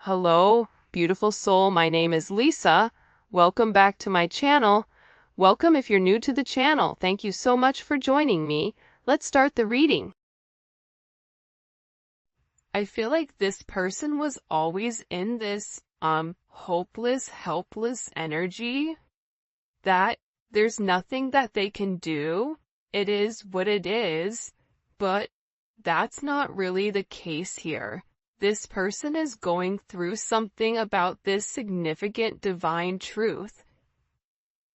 Hello, beautiful soul. My name is Lisa. Welcome back to my channel. Welcome if you're new to the channel. Thank you so much for joining me. Let's start the reading. I feel like this person was always in this hopeless, helpless energy that there's nothing that they can do. It is what it is, but that's not really the case here. This person is going through something about this significant divine truth,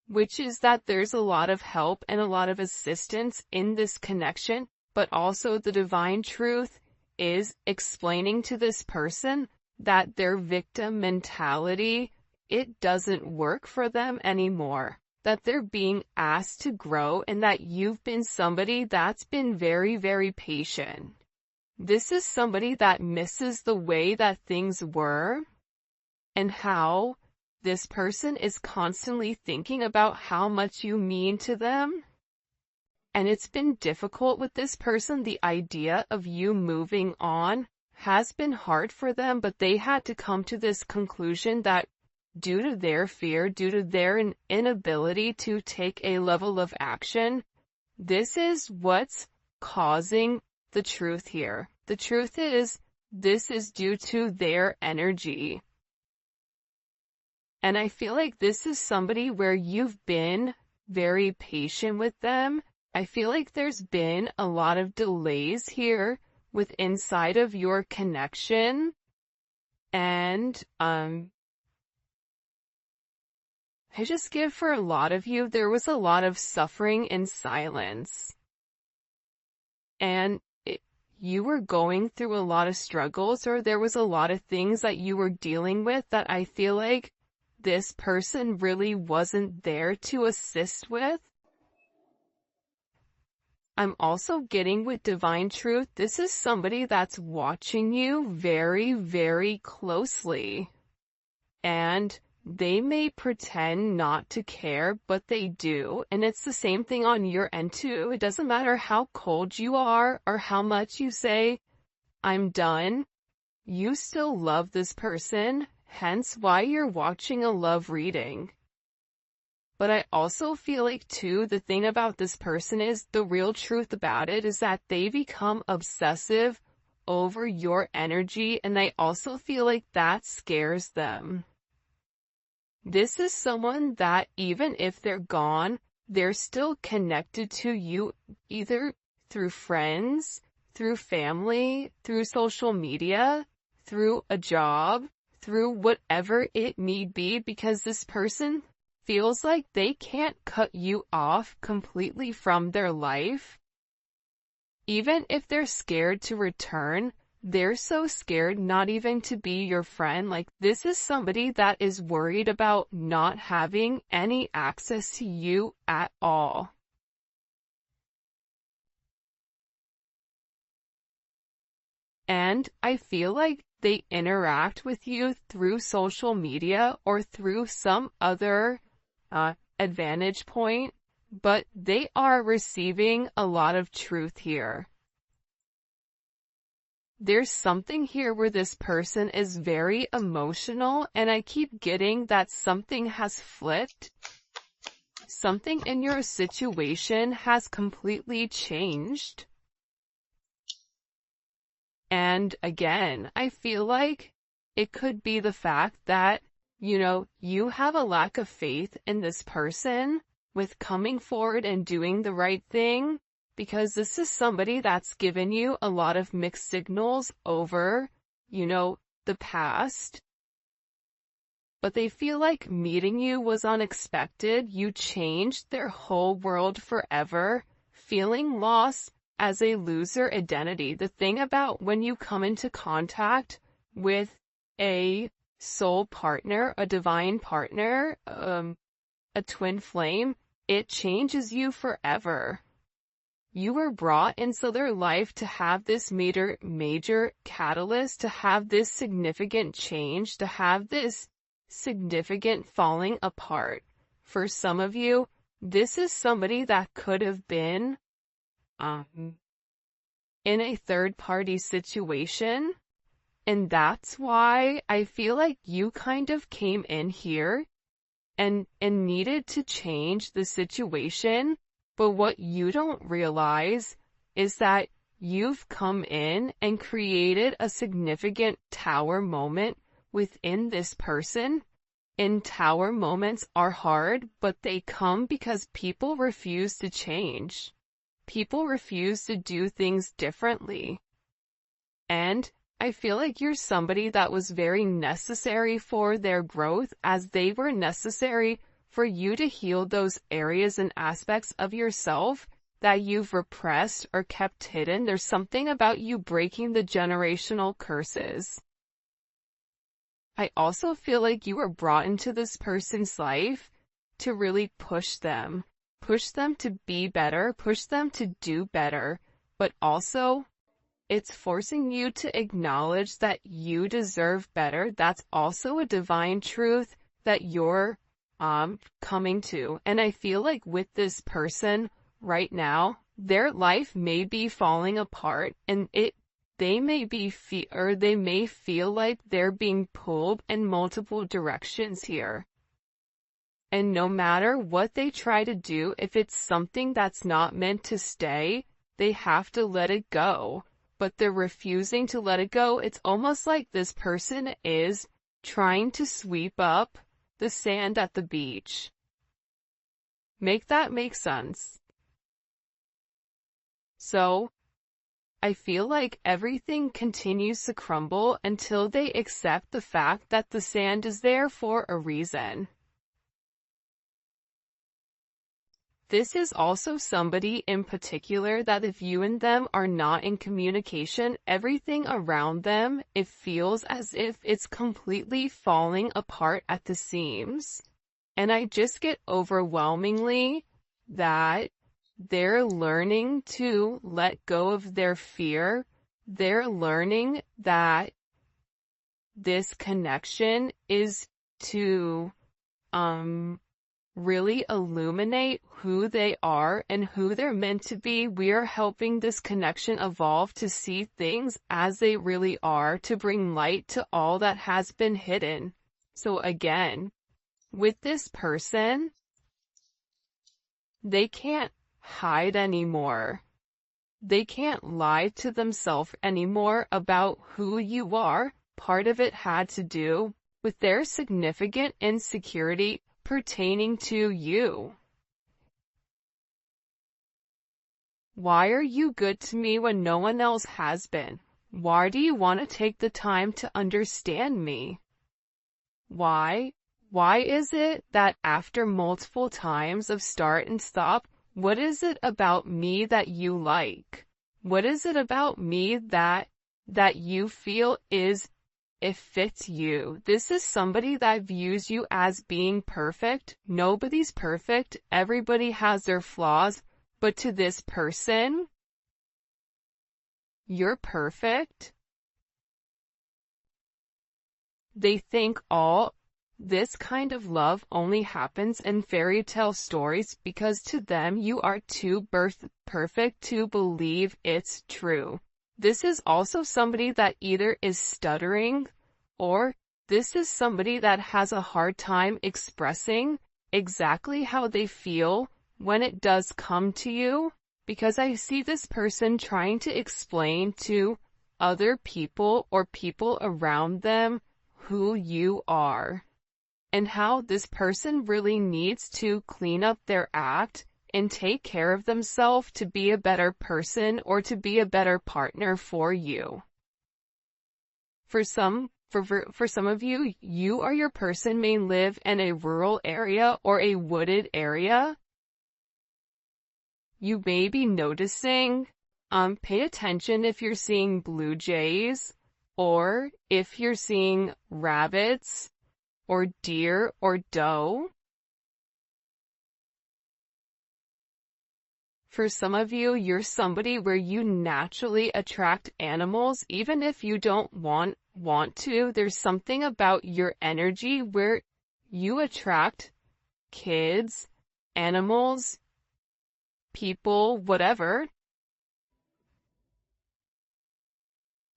which is that there's a lot of help and a lot of assistance in this connection, but also the divine truth is explaining to this person that their victim mentality, it doesn't work for them anymore, that they're being asked to grow, and that you've been somebody that's been very, very patient. This is somebody that misses the way that things were and how this person is constantly thinking about how much you mean to them. And it's been difficult with this person. The idea of you moving on has been hard for them, but they had to come to this conclusion that due to their fear, due to their inability to take a level of action, this is what's causing the truth here. The truth is, this is due to their energy. And I feel like this is somebody where you've been very patient with them. I feel like there's been a lot of delays here with inside of your connection. And, I just give for a lot of you, there was a lot of suffering in silence. And you were going through a lot of struggles, or there was a lot of things that you were dealing with that I feel like this person really wasn't there to assist with. I'm also getting with divine truth, this is somebody that's watching you very, very closely. And they may pretend not to care, but they do. And it's the same thing on your end too. It doesn't matter how cold you are or how much you say, I'm done. You still love this person, hence why you're watching a love reading. But I also feel like too, the thing about this person is, the real truth about it is that they become obsessive over your energy, and I also feel like that scares them. This is someone that even if they're gone, they're still connected to you, either through friends, through family, through social media, through a job, through whatever it may be, because this person feels like they can't cut you off completely from their life. Even if they're scared to return, they're so scared not even to be your friend. Like, this is somebody that is worried about not having any access to you at all. And I feel like they interact with you through social media or through some other advantage point, but they are receiving a lot of truth here. There's something here where this person is very emotional, and I keep getting that something has flipped. Something in your situation has completely changed. And again, I feel like it could be the fact that, you have a lack of faith in this person with coming forward and doing the right thing, because this is somebody that's given you a lot of mixed signals over, the past. But they feel like meeting you was unexpected. You changed their whole world forever, feeling lost as a loser identity. The thing about when you come into contact with a soul partner, a divine partner, a twin flame, it changes you forever. You were brought into their life to have this major catalyst, to have this significant change, to have this significant falling apart. For some of you, this is somebody that could have been in a third-party situation, And that's why I feel like you kind of came in here and needed to change the situation. But what you don't realize is that you've come in and created a significant tower moment within this person. And tower moments are hard, but they come because people refuse to change. People refuse to do things differently. And I feel like you're somebody that was very necessary for their growth, as they were necessary for you to heal those areas and aspects of yourself that you've repressed or kept hidden. There's something about you breaking the generational curses. I also feel like you were brought into this person's life to really push them to be better, push them to do better, but also it's forcing you to acknowledge that you deserve better. That's also a divine truth that you're coming to. And I feel like with this person right now, their life may be falling apart, and they may feel like they're being pulled in multiple directions here. And no matter what they try to do, if it's something that's not meant to stay, they have to let it go. But they're refusing to let it go. It's almost like this person is trying to sweep up the sand at the beach. Make that make sense? So, I feel like everything continues to crumble until they accept the fact that the sand is there for a reason. This is also somebody in particular that if you and them are not in communication, everything around them, it feels as if it's completely falling apart at the seams. And I just get overwhelmingly that they're learning to let go of their fear. They're learning that this connection is to, really illuminate who they are and who they're meant to be. We are helping this connection evolve to see things as they really are, to bring light to all that has been hidden. So again, with this person, they can't hide anymore. They can't lie to themselves anymore about who you are. Part of it had to do with their significant insecurity pertaining to you. Why are you good to me when no one else has been? Why do you want to take the time to understand me? Why? Why is it that after multiple times of start and stop, what is it about me that you like? What is it about me that you feel it fits you? This is somebody that views you as being perfect. Nobody's perfect. Everybody has their flaws. But to this person, you're perfect. They think all this kind of love only happens in fairy tale stories because to them you are too perfect to believe it's true. This is also somebody that either is stuttering, or this is somebody that has a hard time expressing exactly how they feel when it does come to you, because I see this person trying to explain to other people or people around them who you are, and how this person really needs to clean up their act and take care of themselves to be a better person or to be a better partner for you. For some of you, you or your person may live in a rural area or a wooded area. You may be noticing, pay attention if you're seeing blue jays, or if you're seeing rabbits, or deer, or doe. For some of you, you're somebody where you naturally attract animals, even if you don't want to. There's something about your energy where you attract kids, animals, people, whatever.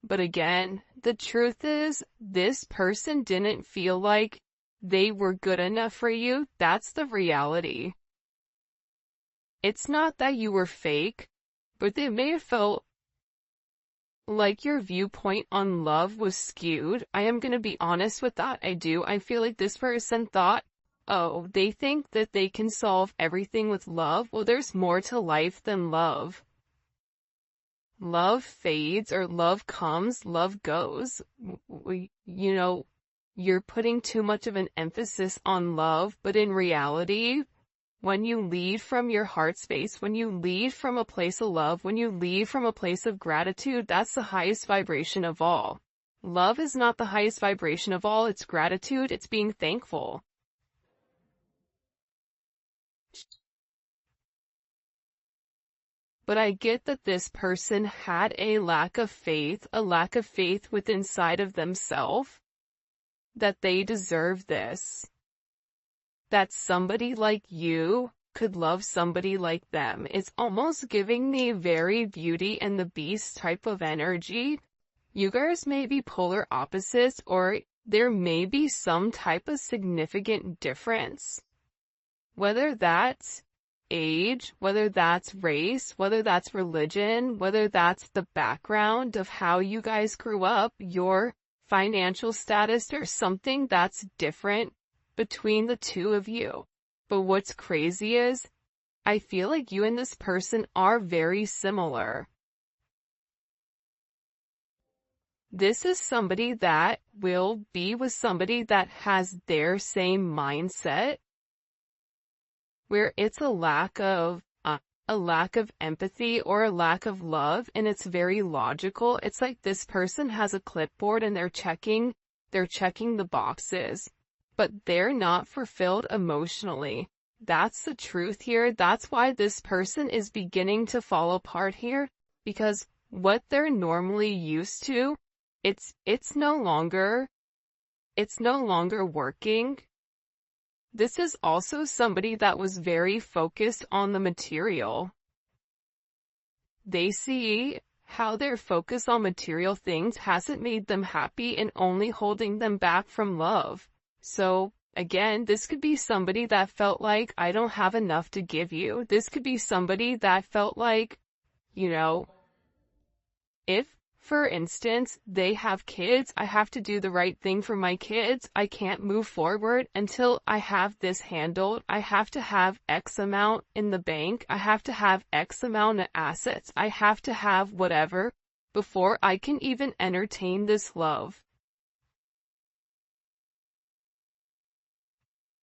But again, the truth is, this person didn't feel like they were good enough for you. That's the reality. It's not that you were fake, but they may have felt like your viewpoint on love was skewed. I am gonna be honest with that. I feel like this person thought, oh, they think that they can solve everything with love. Well, there's more to life than love. Love fades, or love comes, love goes. You're putting too much of an emphasis on love, but in reality, when you lead from your heart space, when you lead from a place of love, when you lead from a place of gratitude, that's the highest vibration of all. Love is not the highest vibration of all, it's gratitude, it's being thankful. But I get that this person had a lack of faith within inside of themselves, that they deserve this. That somebody like you could love somebody like them. It's almost giving me very Beauty and the Beast type of energy. You guys may be polar opposites, or there may be some type of significant difference. Whether that's age, whether that's race, whether that's religion, whether that's the background of how you guys grew up, your financial status, or something that's different between the two of you. But what's crazy is, I feel like you and this person are very similar. This is somebody that will be with somebody that has their same mindset, where it's a lack of empathy or a lack of love, and it's very logical. It's like this person has a clipboard and they're checking the boxes, but they're not fulfilled emotionally. That's the truth here. That's why this person is beginning to fall apart here, because what they're normally used to, it's no longer working. This is also somebody that was very focused on the material. They see how their focus on material things hasn't made them happy and only holding them back from love. So, again, this could be somebody that felt like, I don't have enough to give you. This could be somebody that felt like, if, for instance, they have kids, I have to do the right thing for my kids. I can't move forward until I have this handled. I have to have X amount in the bank. I have to have X amount of assets. I have to have whatever before I can even entertain this love.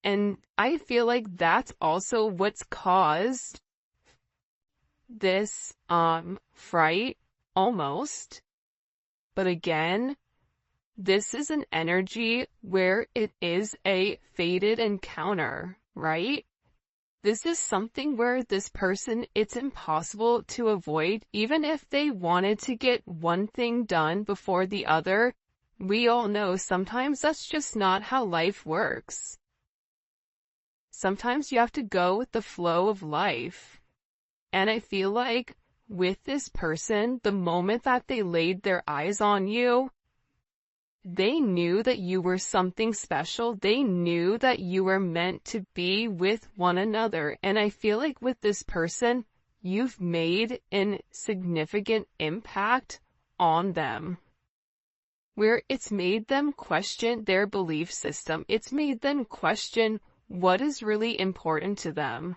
And I feel like that's also what's caused this, fright, almost. But again, this is an energy where it is a fated encounter, right? This is something where this person, it's impossible to avoid. Even if they wanted to get one thing done before the other, we all know sometimes that's just not how life works. Sometimes you have to go with the flow of life. And I feel like with this person, the moment that they laid their eyes on you, they knew that you were something special. They knew that you were meant to be with one another. And I feel like with this person, you've made a significant impact on them, where it's made them question their belief system. It's made them question what is really important to them.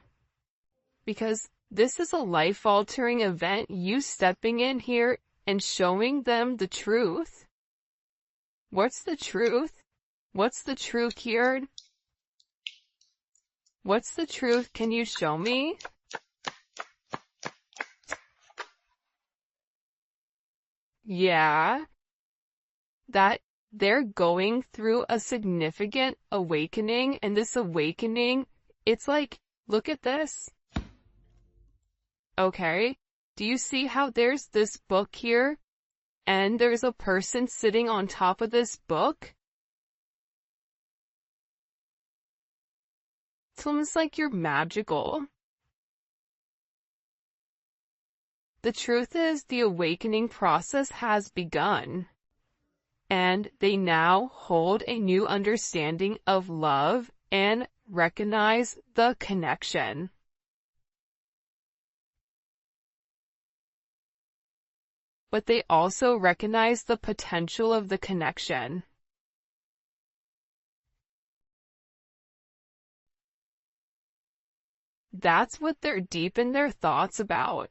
Because this is a life-altering event, you stepping in here and showing them the truth. What's the truth? What's the truth here? What's the truth? Can you show me? Yeah. That they're going through a significant awakening, and this awakening, it's like, look at this. Okay, do you see how there's this book here, and there's a person sitting on top of this book? It's almost like you're magical. The truth is, the awakening process has begun. and they now hold a new understanding of love and recognize the connection. But they also recognize the potential of the connection. That's what they're deep in their thoughts about.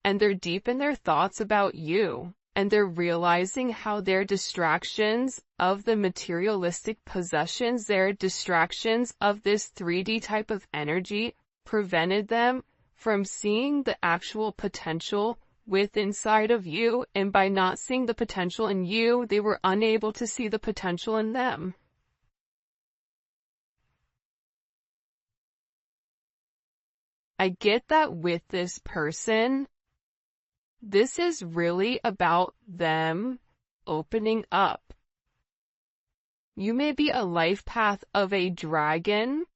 And they're deep in their thoughts about you. And they're realizing how their distractions of the materialistic possessions, their distractions of this 3D type of energy, prevented them from seeing the actual potential inside of you, and by not seeing the potential in you, they were unable to see the potential in them. I get that with this person, this is really about them opening up. You may be a life path of a dragon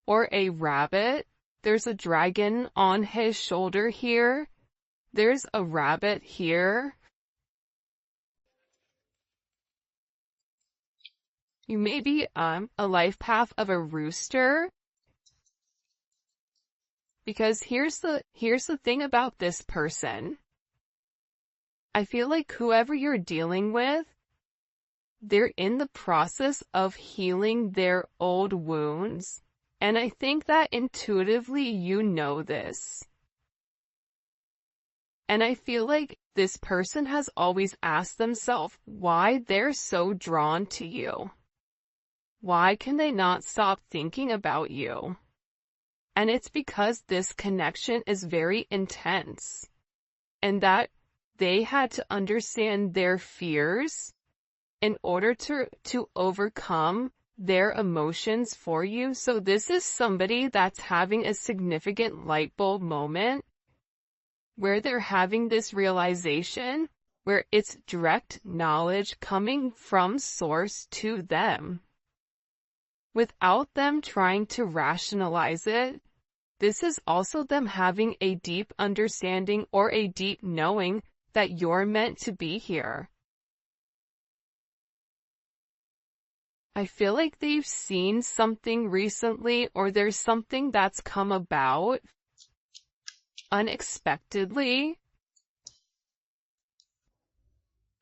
or a rabbit. There's a dragon on his shoulder here. There's a rabbit here. You may be a life path of a rooster. Because here's the thing about this person. I feel like whoever you're dealing with, they're in the process of healing their old wounds. And I think that intuitively you know this. And I feel like this person has always asked themselves why they're so drawn to you. Why can they not stop thinking about you? And it's because this connection is very intense. And that they had to understand their fears in order to overcome their emotions for you. So this is somebody that's having a significant light bulb moment where they're having this realization where it's direct knowledge coming from source to them without them trying to rationalize it. This is also them having a deep understanding or a deep knowing that you're meant to be here. I feel like they've seen something recently, or there's something that's come about unexpectedly.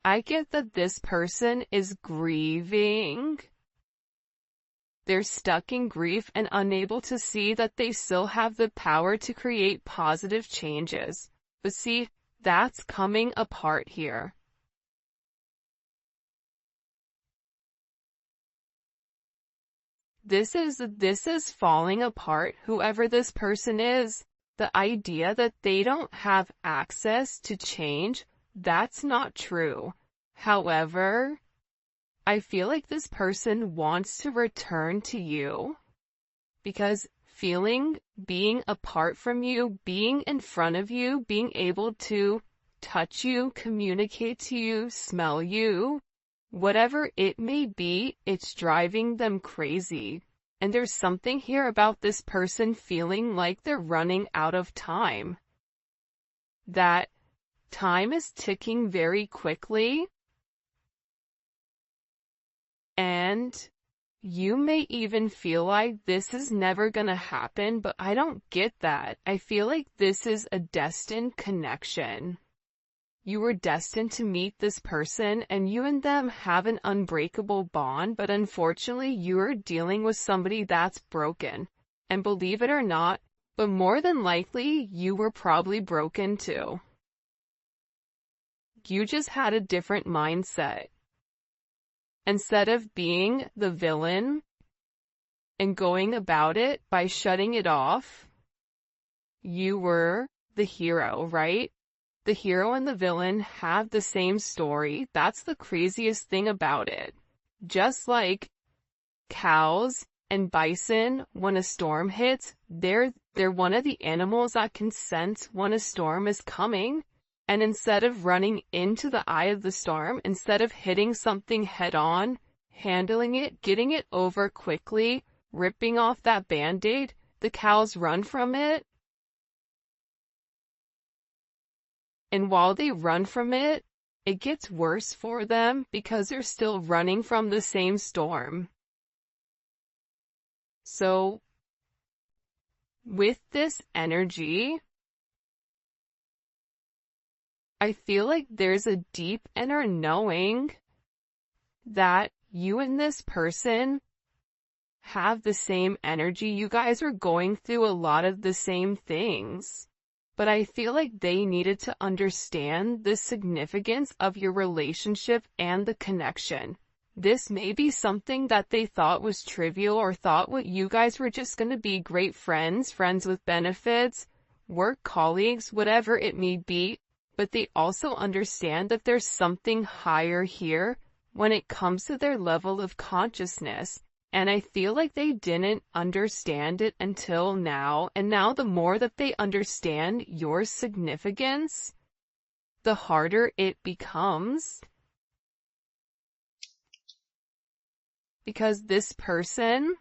I get that this person is grieving. They're stuck in grief and unable to see that they still have the power to create positive changes. But see, that's coming apart here. This is falling apart, whoever this person is. The idea that they don't have access to change, that's not true. However, I feel like this person wants to return to you because being apart from you, being in front of you, being able to touch you, communicate to you, smell you, whatever it may be, it's driving them crazy. And there's something here about this person feeling like they're running out of time. That time is ticking very quickly. And you may even feel like this is never gonna happen, but I don't get that. I feel like this is a destined connection. You were destined to meet this person and you and them have an unbreakable bond, but unfortunately you're dealing with somebody that's broken. And believe it or not, but more than likely you were probably broken too. You just had a different mindset. Instead of being the villain and going about it by shutting it off, you were the hero, right? The hero and the villain have the same story. That's the craziest thing about it. Just like cows and bison, when a storm hits, they're one of the animals that can sense when a storm is coming. And instead of running into the eye of the storm, instead of hitting something head on, handling it, getting it over quickly, ripping off that band-aid, the cows run from it. And while they run from it, it gets worse for them because they're still running from the same storm. So, with this energy, I feel like there's a deep inner knowing that you and this person have the same energy. You guys are going through a lot of the same things. But I feel like they needed to understand the significance of your relationship and the connection. This may be something that they thought was trivial or thought what you guys were just going to be great friends, friends with benefits, work colleagues, whatever it may be. But they also understand that there's something higher here when it comes to their level of consciousness. And I feel like they didn't understand it until now. And now the more that they understand your significance, the harder it becomes. Because this person,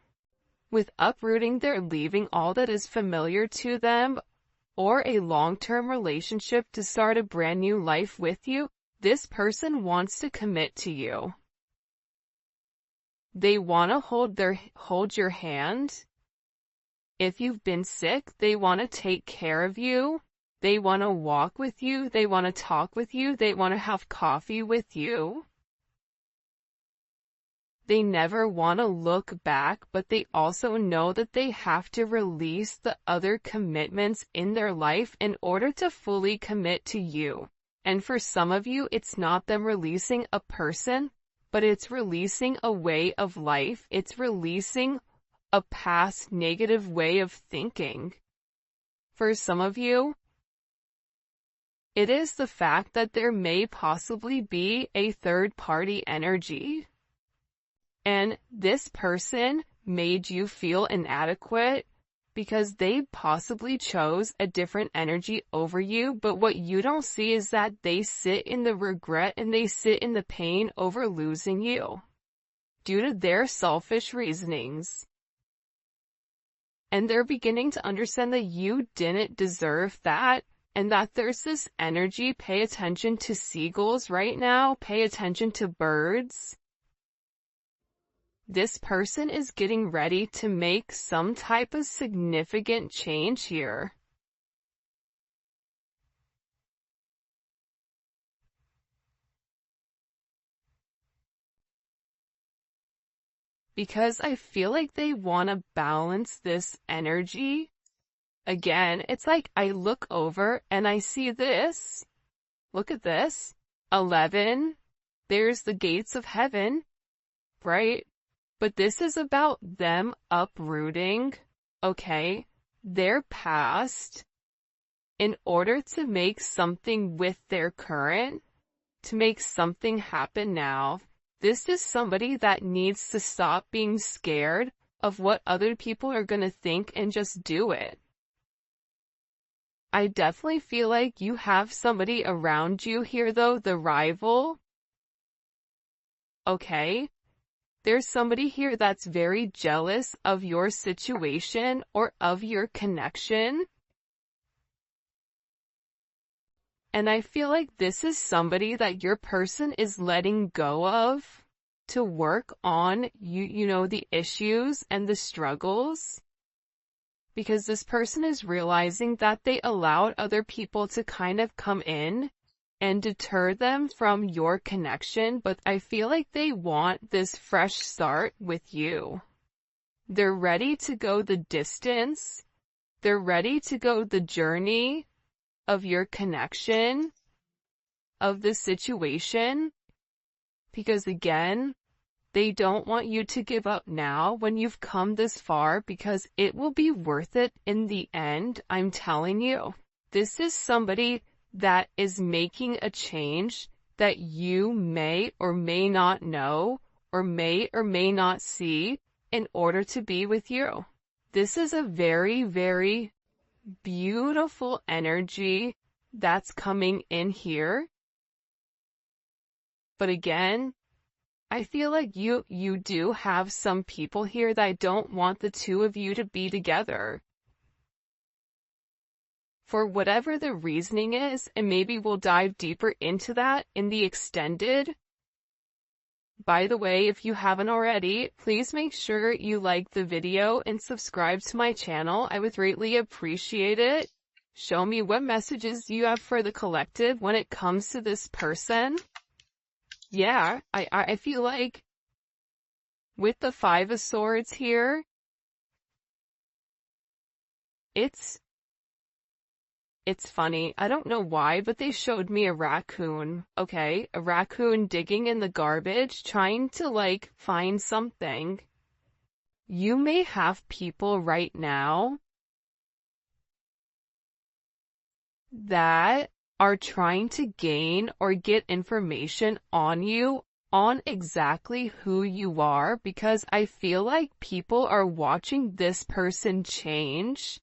with uprooting, they're leaving all that is familiar to them, or a long-term relationship to start a brand new life with you, this person wants to commit to you. They want to hold your hand. If you've been sick, they want to take care of you. They want to walk with you. They want to talk with you. They want to have coffee with you. They never want to look back, but they also know that they have to release the other commitments in their life in order to fully commit to you. And for some of you, it's not them releasing a person, but it's releasing a way of life. It's releasing a past negative way of thinking. For some of you, it is the fact that there may possibly be a third-party energy. And this person made you feel inadequate because they possibly chose a different energy over you, but what you don't see is that they sit in the regret and they sit in the pain over losing you due to their selfish reasonings. And they're beginning to understand that you didn't deserve that, and that there's this energy. Pay attention to seagulls right now. Pay attention to birds. This person is getting ready to make some type of significant change here. Because I feel like they want to balance this energy. Again, it's like I look over and I see this. Look at this. 11. There's the gates of heaven, right? But this is about them uprooting, okay, their past in order to make something with their current, to make something happen now. This is somebody that needs to stop being scared of what other people are going to think and just do it. I definitely feel like you have somebody around you here though, the rival. Okay? There's somebody here that's very jealous of your situation or of your connection. And I feel like this is somebody that your person is letting go of to work on you know, the issues and the struggles. Because this person is realizing that they allowed other people to kind of come in and deter them from your connection, but I feel like they want this fresh start with you. They're ready to go the distance. They're ready to go the journey of your connection, of the situation, because again, they don't want you to give up now when you've come this far, because it will be worth it in the end, I'm telling you. This is somebody that is making a change that you may or may not know or may not see in order to be with you. This is a very, very beautiful energy that's coming in here. But again, I feel like you do have some people here that don't want the two of you to be together. for whatever the reasoning is, and maybe we'll dive deeper into that in the extended. By the way, if you haven't already, please make sure you like the video and subscribe to my channel. I would greatly appreciate it. Show me what messages you have for the collective when it comes to this person. Yeah, I feel like with the Five of Swords here, it's funny. I don't know why, but they showed me a raccoon, okay? A raccoon digging in the garbage, trying to, like, find something. You may have people right now that are trying to gain or get information on you, on exactly who you are, because I feel like people are watching this person change,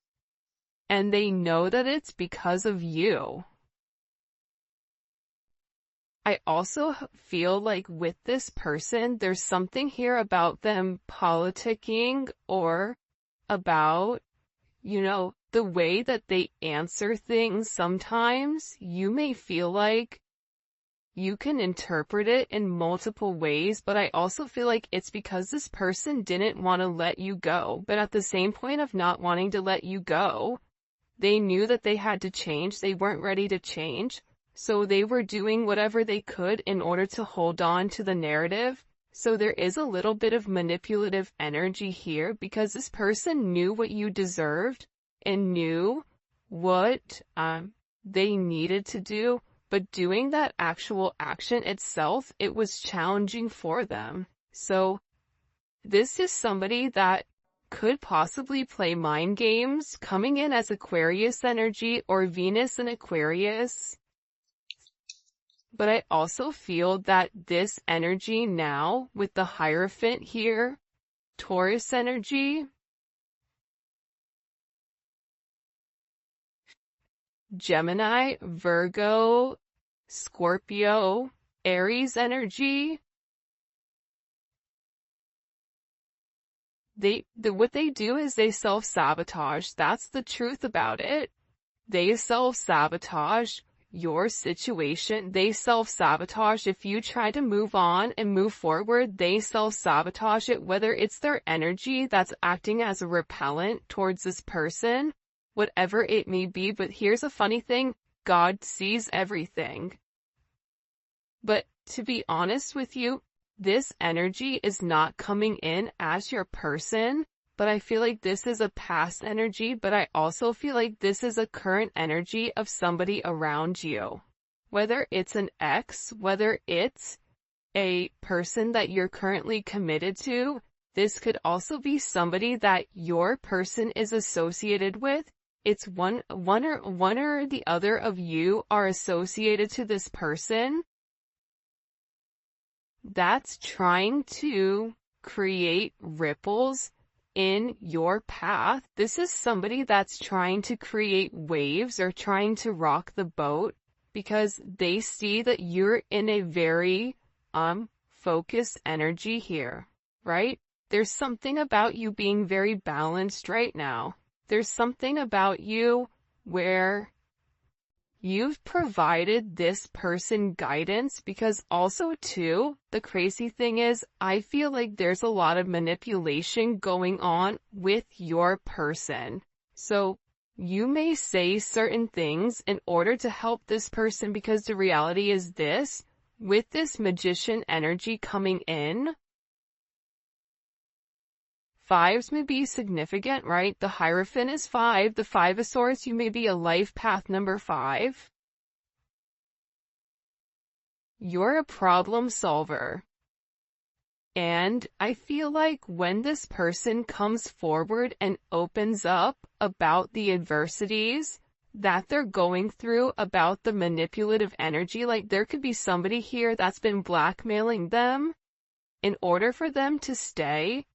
and they know that it's because of you. I also feel like with this person, there's something here about them politicking or about, the way that they answer things. Sometimes you may feel like you can interpret it in multiple ways, but I also feel like it's because this person didn't want to let you go. But at the same point of not wanting to let you go, they knew that they had to change. They weren't ready to change. So they were doing whatever they could in order to hold on to the narrative. So there is a little bit of manipulative energy here because this person knew what you deserved and knew what they needed to do, but doing that actual action itself, it was challenging for them. So this is somebody that could possibly play mind games, coming in as Aquarius energy or Venus in Aquarius. But I also feel that this energy now, with the Hierophant here, Taurus energy, Gemini, Virgo, Scorpio, Aries energy, what they do is they self-sabotage. That's the truth about it. They self-sabotage your situation. They self-sabotage. If you try to move on and move forward, they self-sabotage it, whether it's their energy that's acting as a repellent towards this person, whatever it may be. But here's a funny thing, God sees everything. But to be honest with you, this energy is not coming in as your person, but I feel like this is a past energy, but I also feel like this is a current energy of somebody around you. Whether it's an ex, whether it's a person that you're currently committed to, this could also be somebody that your person is associated with. It's one or the other of you are associated to this person that's trying to create ripples in your path. This is somebody that's trying to create waves or trying to rock the boat because they see that you're in a very focused energy here, right? There's something about you being very balanced right now. There's something about you where you've provided this person guidance, because also too, the crazy thing is, I feel like there's a lot of manipulation going on with your person. So you may say certain things in order to help this person, because the reality is this, with this Magician energy coming in, fives may be significant, right? The Hierophant is 5. The Five of Swords, you may be a life path number 5. You're a problem solver. And I feel like when this person comes forward and opens up about the adversities that they're going through, about the manipulative energy, like there could be somebody here that's been blackmailing them in order for them to stay,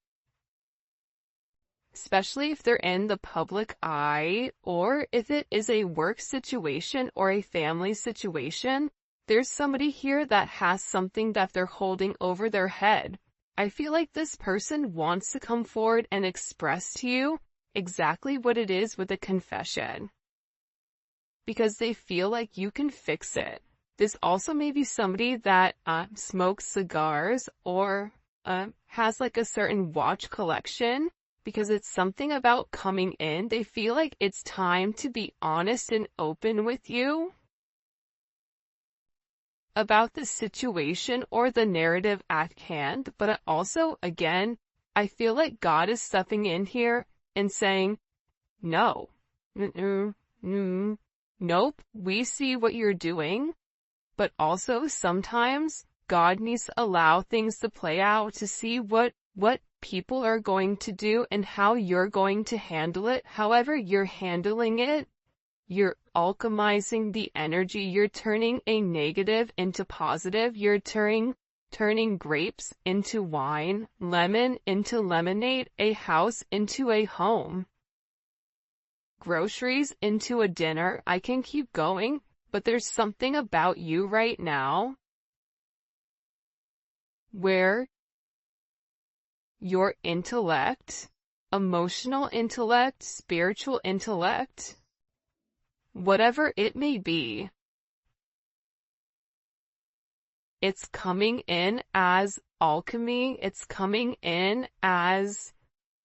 especially if they're in the public eye, or if it is a work situation or a family situation. There's somebody here that has something that they're holding over their head. I feel like this person wants to come forward and express to you exactly what it is with a confession. because they feel like you can fix it. This also may be somebody that smokes cigars or has like a certain watch collection, because it's something about coming in. They feel like it's time to be honest and open with you about the situation or the narrative at hand. But also, again, I feel like God is stepping in here and saying, no, nope, we see what you're doing. But also sometimes God needs to allow things to play out to see what people are going to do and how you're going to handle it. However you're handling it, you're alchemizing the energy. You're turning a negative into positive. You're turning grapes into wine, lemon into lemonade, a house into a home, groceries into a dinner. I can keep going, but there's something about you right now where your intellect, emotional intellect, spiritual intellect, whatever it may be, it's coming in as alchemy. It's coming in as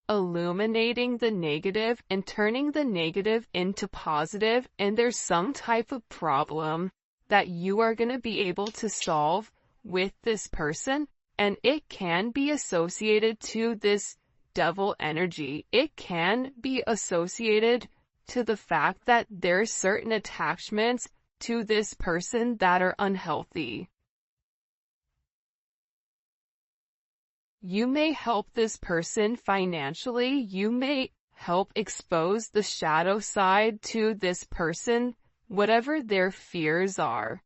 illuminating the negative and turning the negative into positive. And there's some type of problem that you are going to be able to solve with this person. And it can be associated to this devil energy. It can be associated to the fact that there's certain attachments to this person that are unhealthy. You may help this person financially. You may help expose the shadow side to this person, whatever their fears are.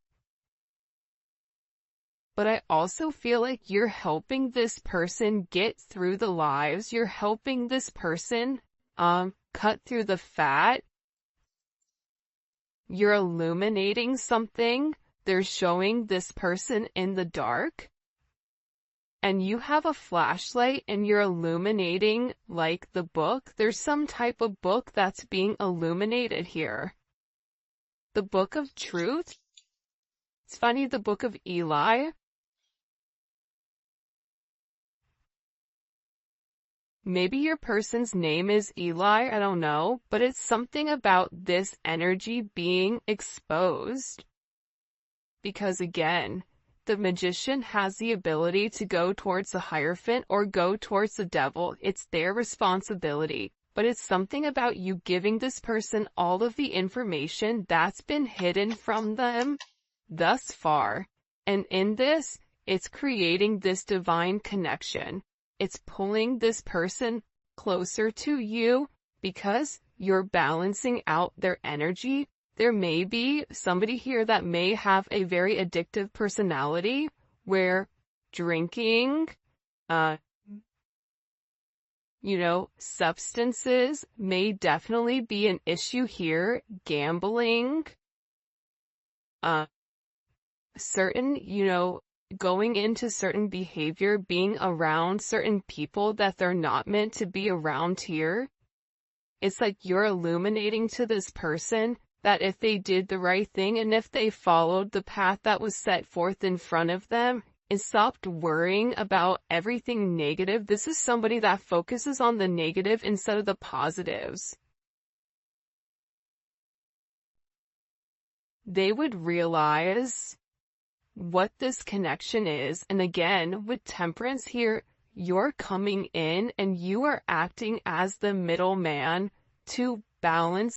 But I also feel like you're helping this person get through the lives. You're helping this person cut through the fat. You're illuminating something. They're showing this person in the dark. And you have a flashlight and you're illuminating like the book. There's some type of book that's being illuminated here. The book of truth. It's funny, the book of Eli. Maybe your person's name is Eli, I don't know, but it's something about this energy being exposed. Because again, the magician has the ability to go towards the Hierophant or go towards the devil. It's their responsibility. But it's something about you giving this person all of the information that's been hidden from them thus far. And in this, it's creating this divine connection. It's pulling this person closer to you because you're balancing out their energy. There may be somebody here that may have a very addictive personality where drinking, substances may definitely be an issue here. Gambling, certain, going into certain behavior, being around certain people that they're not meant to be around here. It's like you're illuminating to this person that if they did the right thing and if they followed the path that was set forth in front of them and stopped worrying about everything negative, this is somebody that focuses on the negative instead of the positives. They would realize what this connection is. And again, with Temperance here, you're coming in and you are acting as the middleman to balance